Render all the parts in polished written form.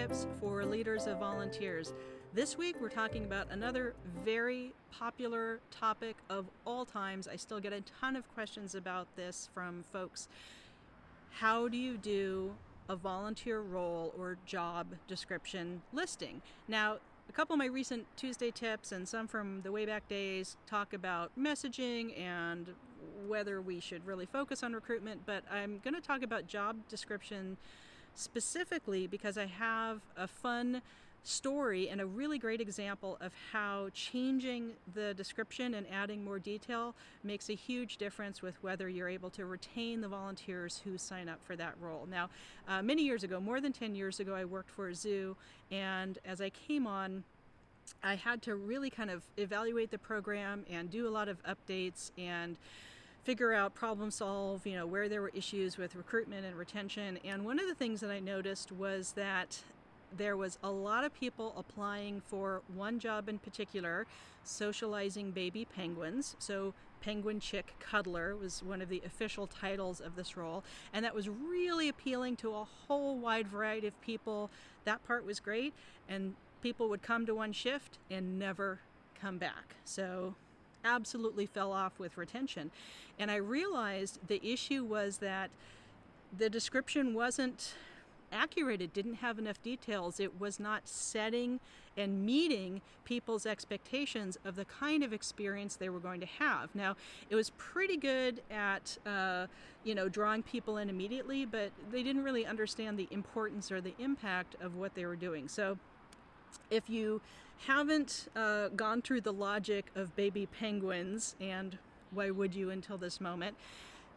tips for leaders of volunteers. This week we're talking about another very popular topic of all times. I still get a ton of questions about this from folks. How do you do a volunteer role or job description listing? Now, a couple of my recent Tuesday tips and some from the way back days talk about messaging and whether we should really focus on recruitment, but I'm going to talk about job description specifically because I have a fun story and a really great example of how changing the description and adding more detail makes a huge difference with whether you're able to retain the volunteers who sign up for that role. Now, many years ago, more than 10 years ago, I worked for a zoo, and as I came on, I had to really kind of evaluate the program and do a lot of updates and figure out, problem solve, where there were issues with recruitment and retention. And one of the things that I noticed was that there was a lot of people applying for one job in particular, socializing baby penguins. So penguin-chick-cuddler was one of the official titles of this role. And that was really appealing to a whole wide variety of people. That part was great. And people would come to one shift and never come back. So absolutely fell off with retention. And I realized the issue was that the description wasn't accurate. It didn't have enough details. It was not setting and meeting people's expectations of the kind of experience they were going to have. Now, it was pretty good at drawing people in immediately, but they didn't really understand the importance or the impact of what they were doing. So if you haven't gone through the logic of baby penguins, and why would you until this moment,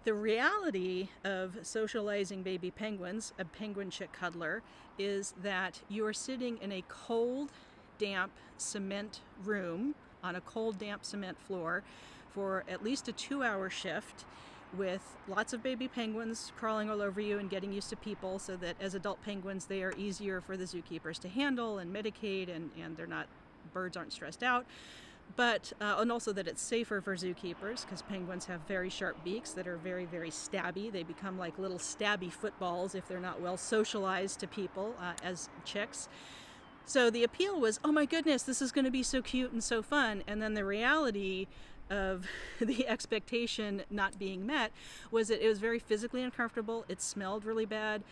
the reality of socializing baby penguins, a penguin-chick-cuddler, is that you are sitting in a cold, damp cement room on a cold, damp cement floor for at least a 2-hour shift with lots of baby penguins crawling all over you and getting used to people, so that as adult penguins they are easier for the zookeepers to handle and medicate, and birds aren't stressed out. But and also that it's safer for zookeepers because penguins have very sharp beaks that are very, very stabby. They become like little stabby footballs if they're not well socialized to people as chicks. So the appeal was, oh my goodness, this is going to be so cute and so fun. And then the reality of the expectation not being met was that it was very physically uncomfortable. It smelled really bad.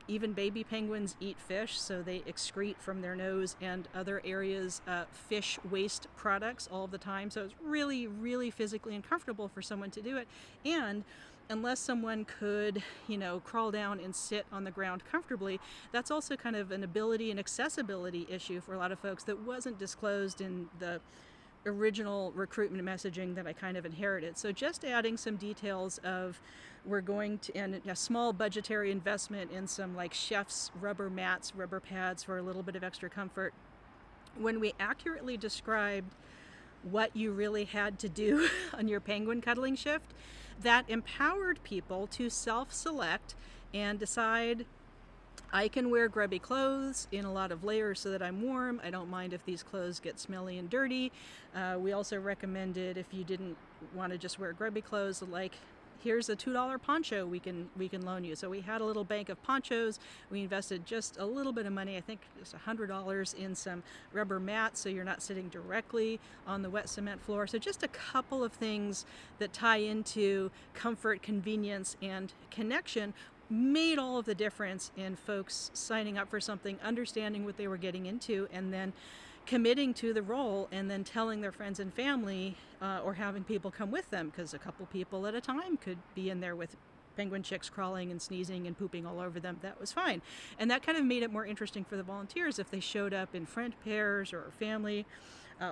Even baby penguins eat fish, so they excrete from their nose and other areas fish waste products all the time. So it's really, really physically uncomfortable for someone to do it. And unless someone could, crawl down and sit on the ground comfortably, that's also kind of an ability and accessibility issue for a lot of folks that wasn't disclosed in the original recruitment messaging that I kind of inherited. So just adding some details of and a small budgetary investment in some like chef's rubber mats, rubber pads for a little bit of extra comfort. When we accurately described what you really had to do on your penguin cuddling shift, that empowered people to self-select and decide, I can wear grubby clothes in a lot of layers so that I'm warm. I don't mind if these clothes get smelly and dirty. We also recommended, if you didn't want to just wear grubby clothes, like here's a $2 poncho we can loan you. So we had a little bank of ponchos. We invested just a little bit of money, I think just $100 in some rubber mats so you're not sitting directly on the wet cement floor. So just a couple of things that tie into comfort, convenience, and connection made all of the difference in folks signing up for something, understanding what they were getting into, and then committing to the role, and then telling their friends and family or having people come with them, because a couple people at a time could be in there with penguin chicks crawling and sneezing and pooping all over them. That was fine. And that kind of made it more interesting for the volunteers if they showed up in friend pairs or family.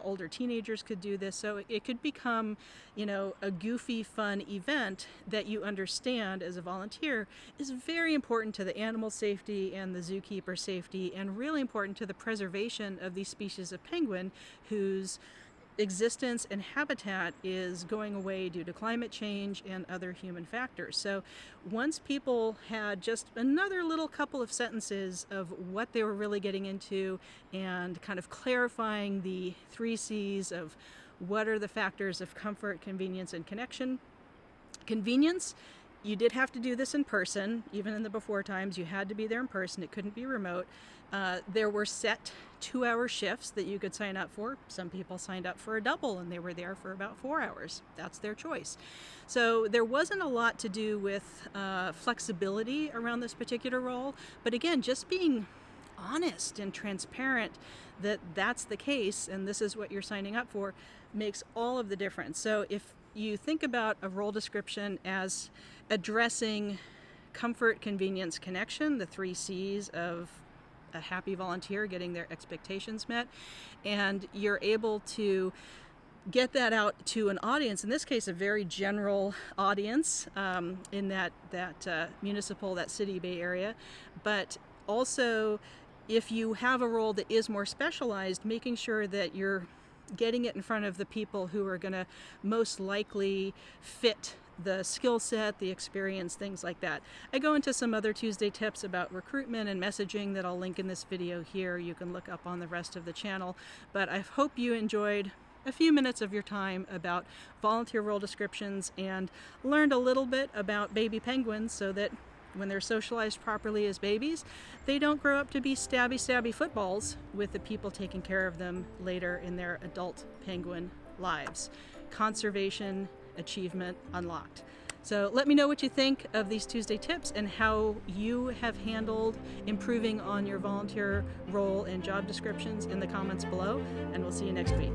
Older teenagers could do this. So it could become, a goofy, fun event that you understand as a volunteer is very important to the animal safety and the zookeeper safety, and really important to the preservation of these species of penguin whose existence and habitat is going away due to climate change and other human factors. So once people had just another little couple of sentences of what they were really getting into and kind of clarifying the 3 C's of what are the factors of comfort, convenience, and connection. Convenience you did have to do this in person. Even in the before times, you had to be there in person. It couldn't be remote. There were set 2-hour shifts that you could sign up for. Some people signed up for a double and they were there for about 4 hours. That's their choice. So there wasn't a lot to do with flexibility around this particular role. But again, just being honest and transparent that that's the case and this is what you're signing up for makes all of the difference. So if you think about a role description as addressing comfort, convenience, connection, the 3 C's of a happy volunteer getting their expectations met, and you're able to get that out to an audience, in this case a very general audience in that municipal, that city, Bay Area, but also if you have a role that is more specialized, making sure that you're getting it in front of the people who are going to most likely fit the skill set, the experience, things like that. I go into some other Tuesday tips about recruitment and messaging that I'll link in this video here. You can look up on the rest of the channel. But I hope you enjoyed a few minutes of your time about volunteer role descriptions and learned a little bit about baby penguins so that when they're socialized properly as babies, they don't grow up to be stabby footballs with the people taking care of them later in their adult penguin lives. Conservation achievement unlocked. So let me know what you think of these Tuesday tips and how you have handled improving on your volunteer role and job descriptions in the comments below, and we'll see you next week.